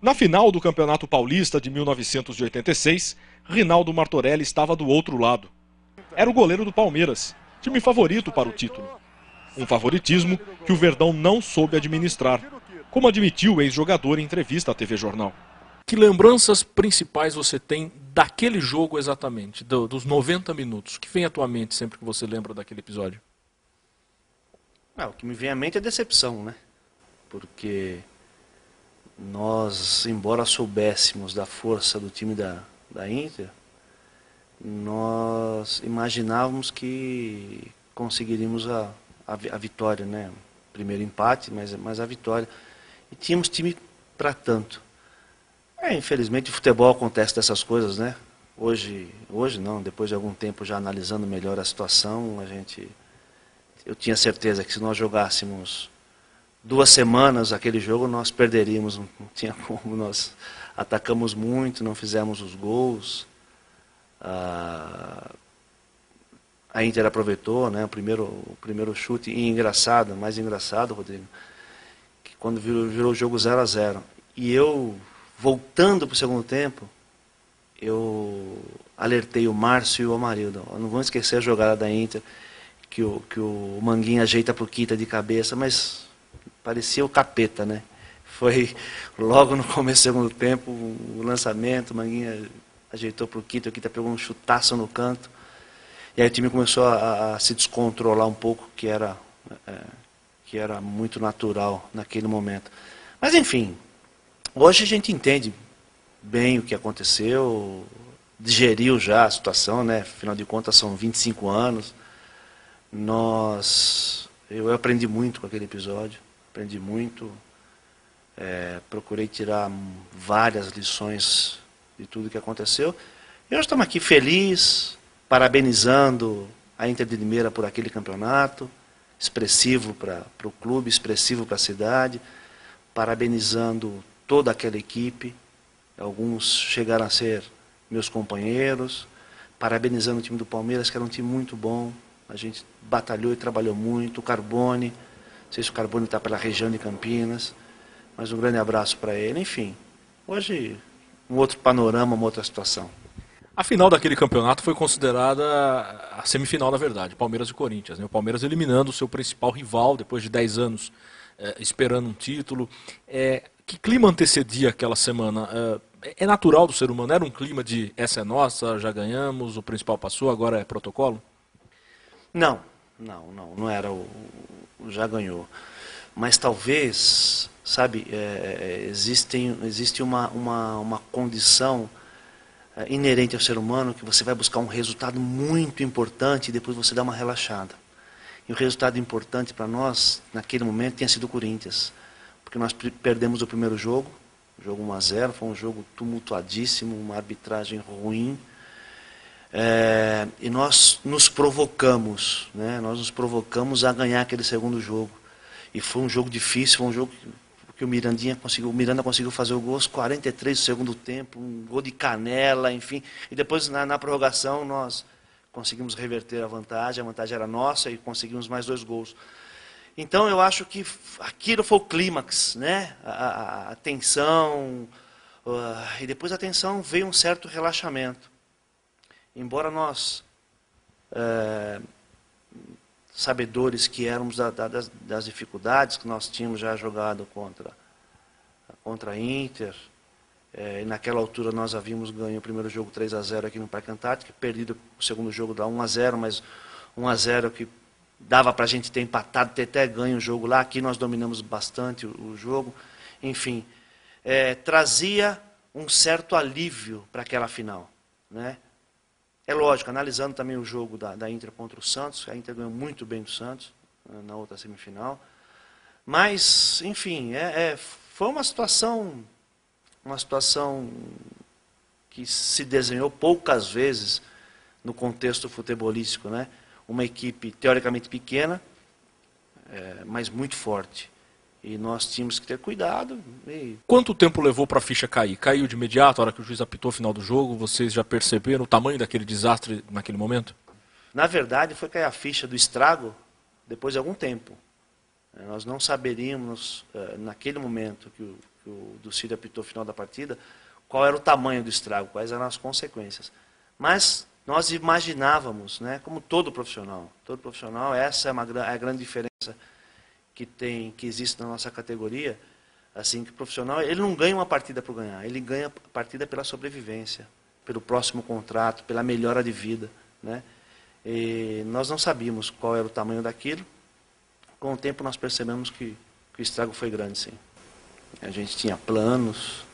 Na final do Campeonato Paulista de 1986, Rinaldo Martorelli estava do outro lado. Era o goleiro do Palmeiras, time favorito para o título. Um favoritismo que o Verdão não soube administrar, como admitiu o ex-jogador em entrevista à TV Jornal. Que lembranças principais você tem daquele jogo exatamente, dos 90 minutos? O que vem à tua mente sempre que você lembra daquele episódio? O que me vem à mente é decepção, né? Porque nós, embora soubéssemos da força do time da Inter, nós imaginávamos que conseguiríamos a vitória, né? Primeiro empate, mas a vitória. E tínhamos time para tanto. Infelizmente o futebol acontece dessas coisas, né? Hoje não, depois de algum tempo já analisando melhor a situação, eu tinha certeza que se nós jogássemos 2 semanas aquele jogo, nós perderíamos, não tinha como, nós atacamos muito, não fizemos os gols. A Inter aproveitou, né, o primeiro chute, e mais engraçado, Rodrigo, que quando virou o jogo 0-0, e eu, voltando para o segundo tempo, eu alertei o Márcio e o Amarildo, não vão esquecer a jogada da Inter, que o Manguinha ajeita para o Kita de cabeça, mas parecia o capeta, né? Foi logo no começo do segundo tempo, o lançamento, o Manguinha ajeitou para o Kita pegou um chutaço no canto, e aí o time começou a se descontrolar um pouco, que era muito natural naquele momento. Mas enfim, hoje a gente entende bem o que aconteceu, digeriu já a situação, né? Afinal de contas são 25 anos. Eu aprendi muito com aquele episódio, aprendi muito, procurei tirar várias lições de tudo que aconteceu. E nós estamos aqui felizes, parabenizando a Inter de Limeira por aquele campeonato, expressivo para o clube, expressivo para a cidade, parabenizando toda aquela equipe, alguns chegaram a ser meus companheiros, parabenizando o time do Palmeiras, que era um time muito bom, a gente batalhou e trabalhou muito, o Carbone, não sei se o Carbone está pela região de Campinas, mas um grande abraço para ele, enfim, hoje um outro panorama, uma outra situação. A final daquele campeonato foi considerada a semifinal, na verdade, Palmeiras e Corinthians, né? O Palmeiras eliminando o seu principal rival depois de 10 anos esperando um título. Que clima antecedia aquela semana? É natural do ser humano? Era um clima de essa é nossa, já ganhamos, o principal passou, agora é protocolo? Não era o já ganhou. Mas talvez, sabe, existe uma condição inerente ao ser humano, que você vai buscar um resultado muito importante e depois você dá uma relaxada. E o resultado importante para nós, naquele momento, tinha sido o Corinthians. Porque nós perdemos o primeiro jogo 1-0, foi um jogo tumultuadíssimo, uma arbitragem ruim. E nós nos provocamos, né? Nós nos provocamos a ganhar aquele segundo jogo. E foi um jogo difícil, foi um jogo que o Miranda conseguiu fazer o gol aos 43 do segundo tempo, um gol de canela, enfim. E depois, na prorrogação, nós conseguimos reverter a vantagem era nossa e conseguimos mais 2 gols. Então, eu acho que aquilo foi o clímax, né? A tensão, e depois da tensão veio um certo relaxamento. Embora nós, sabedores que éramos das dificuldades que nós tínhamos já jogado contra a Inter, e naquela altura nós havíamos ganho o primeiro jogo 3-0 aqui no Parque Antártico, perdido o segundo jogo lá 1-0, mas 1-0 que dava para a gente ter empatado, ter até ganho o jogo lá. Aqui nós dominamos bastante o jogo. Enfim, trazia um certo alívio para aquela final, né? É lógico, analisando também o jogo da Inter contra o Santos, a Inter ganhou muito bem do Santos, na outra semifinal. Mas, enfim, foi uma situação que se desenhou poucas vezes no contexto futebolístico, né? Uma equipe teoricamente pequena, mas muito forte. E nós tínhamos que ter cuidado. Quanto tempo levou para a ficha cair? Caiu de imediato, a hora que o juiz apitou o final do jogo? Vocês já perceberam o tamanho daquele desastre naquele momento? Na verdade, foi cair a ficha do estrago depois de algum tempo. Nós não saberíamos, naquele momento, que o Ducílio apitou o final da partida, qual era o tamanho do estrago, quais eram as consequências. Mas nós imaginávamos, né, como todo profissional, essa é a grande diferença que existe na nossa categoria, assim, que o profissional, ele não ganha uma partida por ganhar, ele ganha a partida pela sobrevivência, pelo próximo contrato, pela melhora de vida, né? E nós não sabíamos qual era o tamanho daquilo. Com o tempo nós percebemos que o estrago foi grande, sim. A gente tinha planos,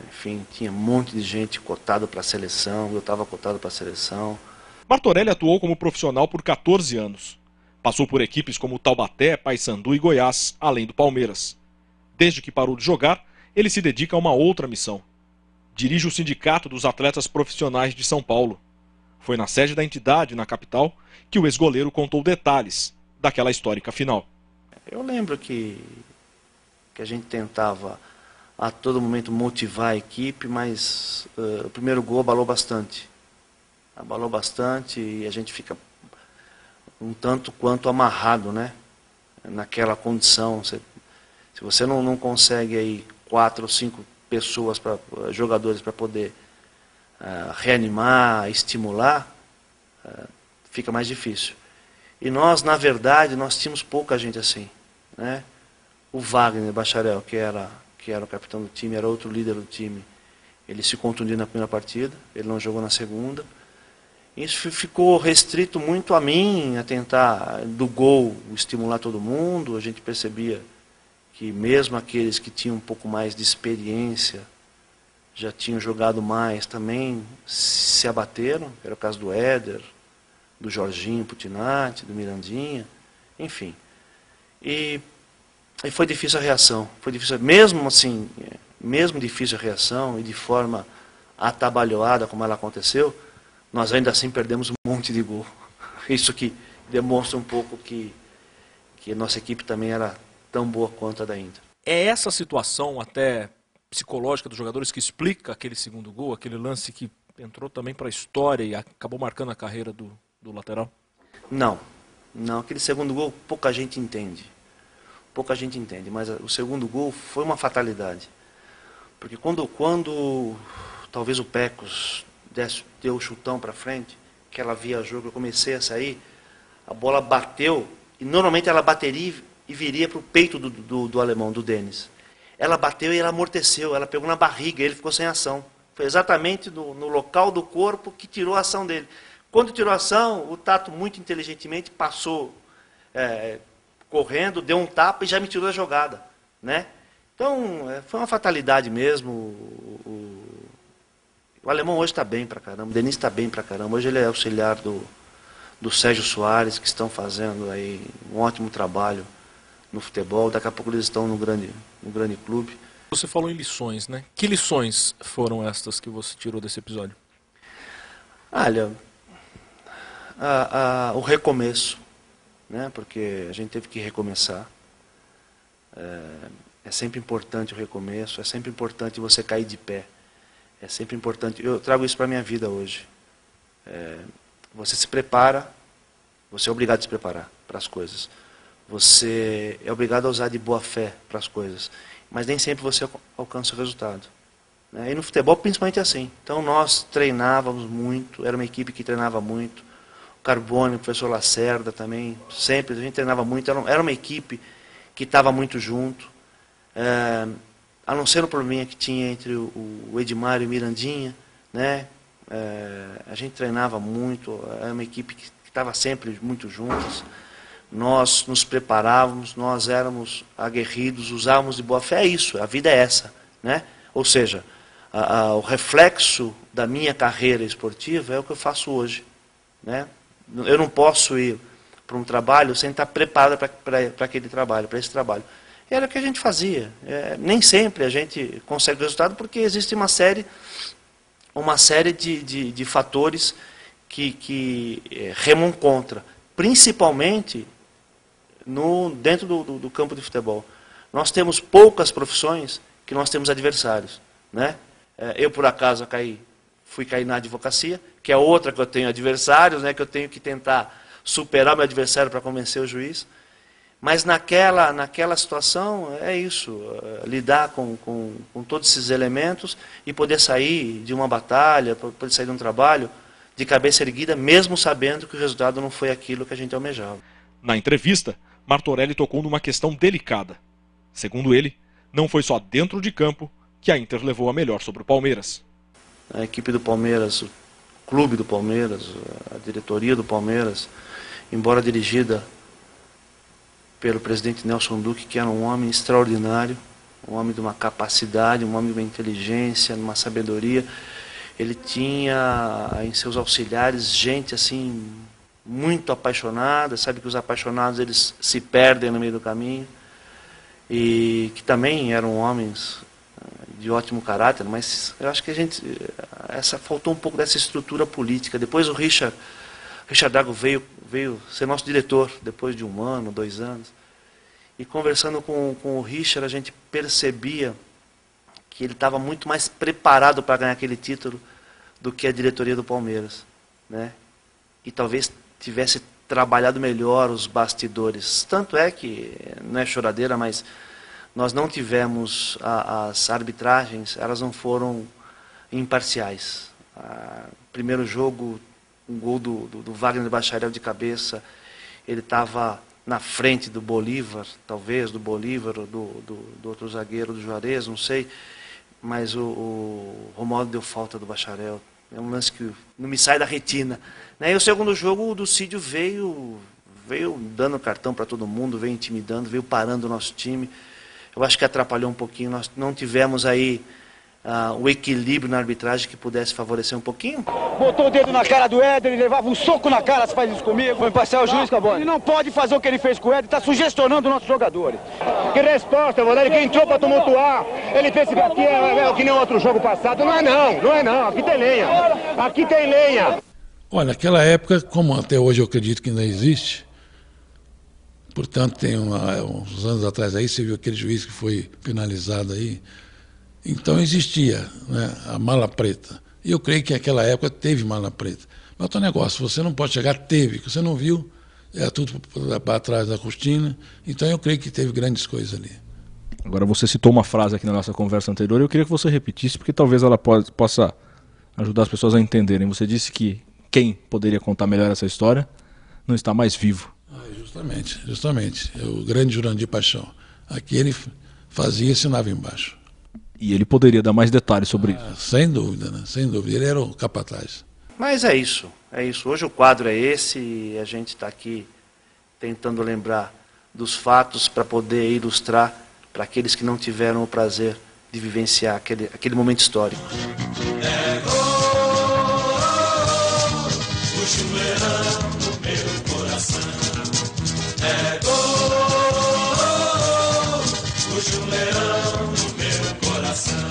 enfim, tinha um monte de gente cotado para a seleção, eu estava cotado para a seleção. Martorelli atuou como profissional por 14 anos. Passou por equipes como Taubaté, Paysandu e Goiás, além do Palmeiras. Desde que parou de jogar, ele se dedica a uma outra missão. Dirige o Sindicato dos Atletas Profissionais de São Paulo. Foi na sede da entidade, na capital, que o ex-goleiro contou detalhes daquela histórica final. Eu lembro que a gente tentava a todo momento motivar a equipe, mas o primeiro gol abalou bastante. Abalou bastante e a gente fica um tanto quanto amarrado, né? Naquela condição. Se você não consegue aí 4 ou 5 pessoas, jogadores para poder reanimar, estimular, fica mais difícil. E nós, na verdade, nós tínhamos pouca gente assim, né? O Wagner Bacharel, que era o capitão do time, era outro líder do time, ele se contundiu na primeira partida, ele não jogou na segunda. Isso ficou restrito muito a mim, a tentar, do gol, estimular todo mundo. A gente percebia que mesmo aqueles que tinham um pouco mais de experiência, já tinham jogado mais, também se abateram. Era o caso do Éder, do Jorginho Putinati, do Mirandinha, enfim. E foi difícil a reação. Foi difícil, mesmo assim, mesmo difícil a reação e de forma atabalhoada como ela aconteceu, nós ainda assim perdemos um monte de gol. Isso que demonstra um pouco que a nossa equipe também era tão boa quanto a da Inter. É essa situação até psicológica dos jogadores que explica aquele segundo gol, aquele lance que entrou também para a história e acabou marcando a carreira do lateral? Não, aquele segundo gol pouca gente entende. Pouca gente entende, mas o segundo gol foi uma fatalidade. Porque quando talvez o Pecos deu o chutão para frente, que ela via jogo, eu comecei a sair, a bola bateu, e normalmente ela bateria e viria para o peito do alemão, do Denis. Ela bateu e ela amorteceu, ela pegou na barriga, ele ficou sem ação. Foi exatamente no local do corpo que tirou a ação dele. Quando tirou a ação, o Tato muito inteligentemente passou correndo, deu um tapa e já me tirou da jogada, né? Então, foi uma fatalidade mesmo. O alemão hoje está bem pra caramba, o Denis está bem pra caramba. Hoje ele é auxiliar do Sérgio Soares, que estão fazendo aí um ótimo trabalho no futebol. Daqui a pouco eles estão no grande clube. Você falou em lições, né? Que lições foram estas que você tirou desse episódio? Olha, o recomeço, né? Porque a gente teve que recomeçar. É sempre importante o recomeço, é sempre importante você cair de pé. É sempre importante, eu trago isso para a minha vida hoje. Você se prepara, você é obrigado a se preparar para as coisas. Você é obrigado a usar de boa fé para as coisas. Mas nem sempre você alcança o resultado, né? E no futebol principalmente é assim. Então nós treinávamos muito, era uma equipe que treinava muito. O Carbone, o professor Lacerda também, sempre, a gente treinava muito. Era uma equipe que estava muito junto. A não ser o probleminha que tinha entre o Edmar e o Mirandinha, né? A gente treinava muito, era uma equipe que estava sempre muito juntas. Nós nos preparávamos, nós éramos aguerridos, usávamos de boa fé. É isso, a vida é essa, né? Ou seja, o reflexo da minha carreira esportiva é o que eu faço hoje, né? Eu não posso ir para um trabalho sem estar preparado para aquele trabalho, para esse trabalho. Era o que a gente fazia. Nem sempre a gente consegue o resultado, porque existe uma série de fatores que remam contra, principalmente dentro do campo de futebol. Nós temos poucas profissões que nós temos adversários, né? Eu, por acaso, fui cair na advocacia, que é outra que eu tenho adversários, né? Que eu tenho que tentar superar meu adversário para convencer o juiz. Mas naquela situação é isso, lidar com todos esses elementos e poder sair de uma batalha, poder sair de um trabalho de cabeça erguida, mesmo sabendo que o resultado não foi aquilo que a gente almejava. Na entrevista, Martorelli tocou numa questão delicada. Segundo ele, não foi só dentro de campo que a Inter levou a melhor sobre o Palmeiras. A equipe do Palmeiras, o clube do Palmeiras, a diretoria do Palmeiras, embora dirigida pelo presidente Nelson Duque, que era um homem extraordinário, um homem de uma capacidade, um homem de uma inteligência, uma sabedoria, ele tinha em seus auxiliares gente assim muito apaixonada, sabe que os apaixonados eles se perdem no meio do caminho, e que também eram homens de ótimo caráter, mas eu acho que faltou um pouco dessa estrutura política. Depois o Richard Drago veio ser nosso diretor, depois de 1 ano, 2 anos, e conversando com o Richard, a gente percebia que ele estava muito mais preparado para ganhar aquele título do que a diretoria do Palmeiras, né? E talvez tivesse trabalhado melhor os bastidores. Tanto é que, não é choradeira, mas nós não tivemos as arbitragens, elas não foram imparciais. Primeiro jogo, um gol do Wagner Bacharel de cabeça, ele estava na frente do Bolívar, talvez, do Bolívar, ou do outro zagueiro, do Juarez, não sei, mas o Romualdo deu falta do Bacharel. É um lance que não me sai da retina. E o segundo jogo, o Ducídio veio dando cartão para todo mundo, veio intimidando, veio parando o nosso time. Eu acho que atrapalhou um pouquinho, nós não tivemos aí o equilíbrio na arbitragem que pudesse favorecer um pouquinho. Botou o dedo na cara do Éder, ele levava um soco na cara se faz isso comigo. Foi passar o juiz, Cabone. Ele não pode fazer o que ele fez com o Éder, está sugestionando os nossos jogadores. Que resposta, Valério, que entrou para tumultuar. Ele pensa que aqui é que nem outro jogo passado. Não é não, aqui tem lenha. Aqui tem lenha. Olha, naquela época, como até hoje eu acredito que ainda existe, portanto, tem uns anos atrás aí, você viu aquele juiz que foi penalizado aí. Então existia, né, a mala preta. E eu creio que naquela época teve mala preta. Mas outro negócio, você não pode chegar, teve, que você não viu, é tudo para trás da cortina. Então eu creio que teve grandes coisas ali. Agora você citou uma frase aqui na nossa conversa anterior, eu queria que você repetisse, porque talvez ela possa ajudar as pessoas a entenderem. Você disse que quem poderia contar melhor essa história não está mais vivo. Justamente. É o grande Jurandir Paixão. Aqui ele fazia e assinava embaixo. E ele poderia dar mais detalhes sobre isso. Sem dúvida, né? Sem dúvida. Ele era o capataz. Mas é isso. Hoje o quadro é esse e a gente está aqui tentando lembrar dos fatos para poder ilustrar para aqueles que não tiveram o prazer de vivenciar aquele momento histórico. O chuleirão no meu coração. O chuleirão no meu coração.